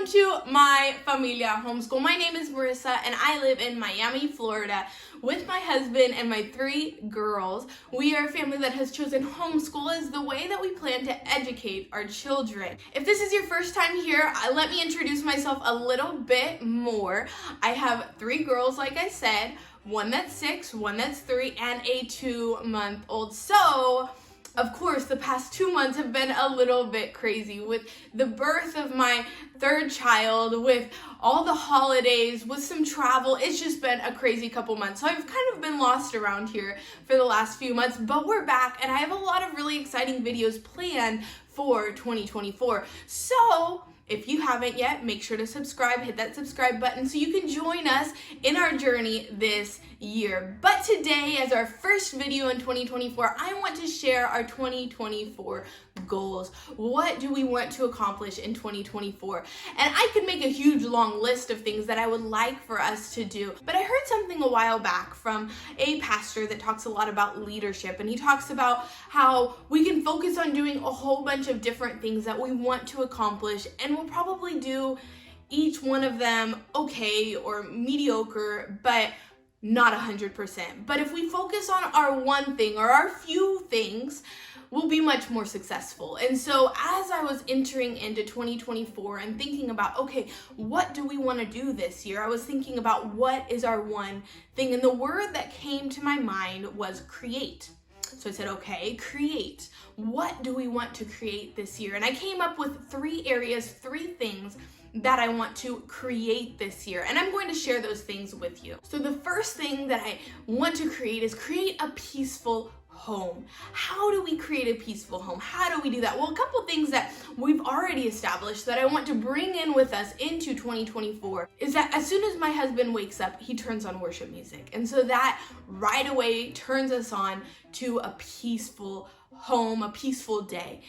Welcome to my familia homeschool. My name is Marissa and I live in Miami, Florida with my husband and my 3 girls. We are a family that has chosen homeschool as the way that we plan to educate our children. If this is your first time here, let me introduce myself a little bit more. I have 3 girls, like I said, one that's 6, one that's 3, and a 2-month-old. So, of course, the past 2 months have been a little bit crazy with the birth of my 3rd child, with all the holidays, with some travel. It's just been a crazy couple months. So I've kind of been lost around here for the last few months, but we're back and I have a lot of really exciting videos planned for 2024. So if you haven't yet, make sure to subscribe, hit that subscribe button so you can join us in our journey this year. But today, as our first video in 2024, I want to share our 2024 goals. What do we want to accomplish in 2024? And I could make a huge long list of things that I would like for us to do, but I heard something a while back from a pastor that talks a lot about leadership, and he talks about how we can focus on doing a whole bunch of different things that we want to accomplish, and we'll probably do each one of them okay or mediocre, but not 100%. But if we focus on our one thing or our few things, we'll be much more successful. And so as I was entering into 2024 and thinking about, okay, what do we want to do this year? I was thinking about what is our one thing. And the word that came to my mind was create. So I said, okay, create. What do we want to create this year? And I came up with 3 areas, 3 things that I want to create this year. And I'm going to share those things with you. So the first thing that I want to create is create a peaceful home. How do we create a peaceful home? How do we do that? Well, a couple things that we've already established that I want to bring in with us into 2024 is that as soon as my husband wakes up, he turns on worship music. And so that right away turns us on to a peaceful home, a peaceful day.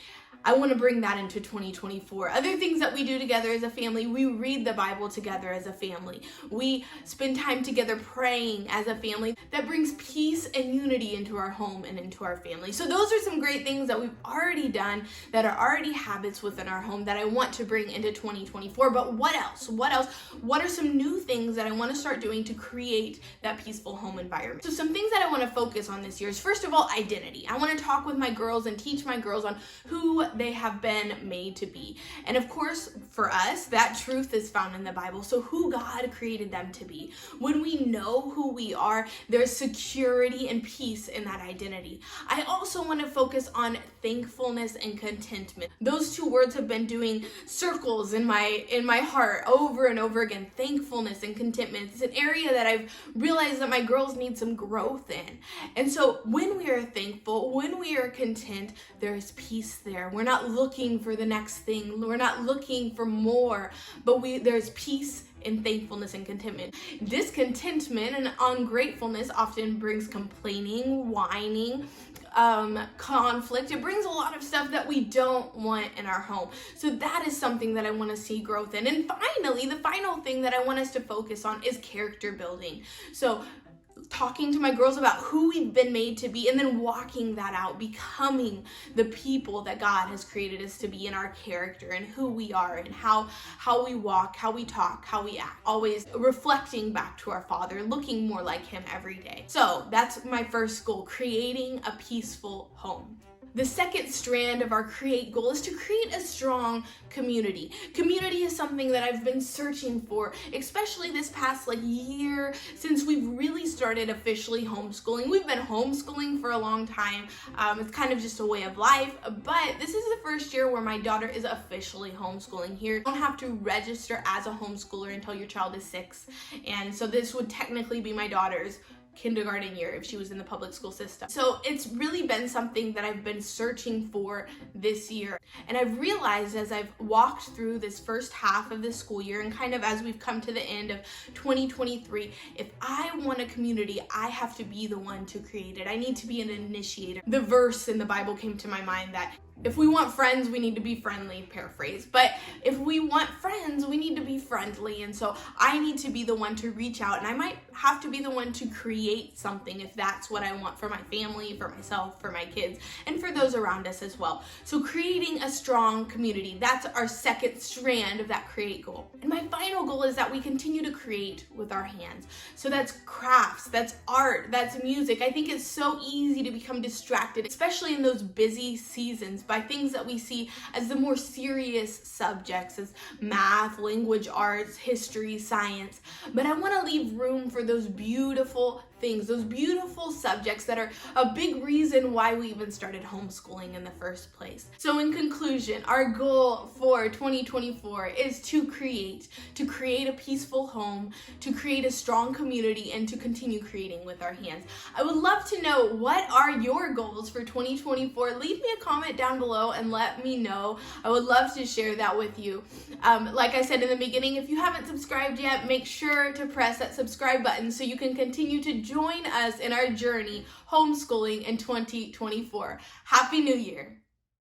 I want to bring that into 2024. Other things that we do together as a family, we read the Bible together as a family. We spend time together praying as a family. That brings peace and unity into our home and into our family. So those are some great things that we've already done that are already habits within our home that I want to bring into 2024. But what else? What else? What are some new things that I want to start doing to create that peaceful home environment? So some things that I want to focus on this year is, first of all, identity. I want to talk with my girls and teach my girls on who they have been made to be. And of course, for us, that truth is found in the Bible. So who God created them to be. When we know who we are, there's security and peace in that identity. I also want to focus on thankfulness and contentment. Those 2 words have been doing circles in my heart over and over again. Thankfulness and contentment. It's an area that I've realized that my girls need some growth in. And so when we are thankful, when we are content, there is peace there. We're not looking for the next thing. We're not looking for more, but there's peace in thankfulness and contentment. Discontentment and ungratefulness often brings complaining, whining, conflict. It brings a lot of stuff that we don't want in our home. So that is something that I want to see growth in. And finally, the final thing that I want us to focus on is character building. So talking to my girls about who we've been made to be and then walking that out, becoming the people that God has created us to be in our character and who we are and how we walk, how we talk, how we act, always reflecting back to our Father, looking more like Him every day. So that's my first goal, creating a peaceful home. The second strand of our create goal is to create a strong community. Community is something that I've been searching for, especially this past year since we've really started officially homeschooling. We've been homeschooling for a long time. It's kind of just a way of life, but this is the first year where my daughter is officially homeschooling here. You don't have to register as a homeschooler until your child is 6, and so this would technically be my daughter's kindergarten year if she was in the public school system. So it's really been something that I've been searching for this year. And I've realized as I've walked through this first half of this school year and kind of as we've come to the end of 2023, if I want a community, I have to be the one to create it. I need to be an initiator. The verse in the Bible came to my mind that If we want friends, we need to be friendly, paraphrase. But if we want friends, we need to be friendly. And so I need to be the one to reach out, and I might have to be the one to create something if that's what I want for my family, for myself, for my kids, and for those around us as well. So creating a strong community, that's our second strand of that create goal. And my final goal is that we continue to create with our hands. So that's crafts, that's art, that's music. I think it's so easy to become distracted, especially in those busy seasons, by things that we see as the more serious subjects, as math, language arts, history, science. But I want to leave room for those beautiful things, those beautiful subjects that are a big reason why we even started homeschooling in the first place. So in conclusion, our goal for 2024 is to create a peaceful home, to create a strong community, and to continue creating with our hands. I would love to know, what are your goals for 2024? Leave me a comment down below and let me know. I would love to share that with you. Like I said in the beginning, if you haven't subscribed yet, make sure to press that subscribe button so you can continue to join us in our journey homeschooling in 2024. Happy New Year!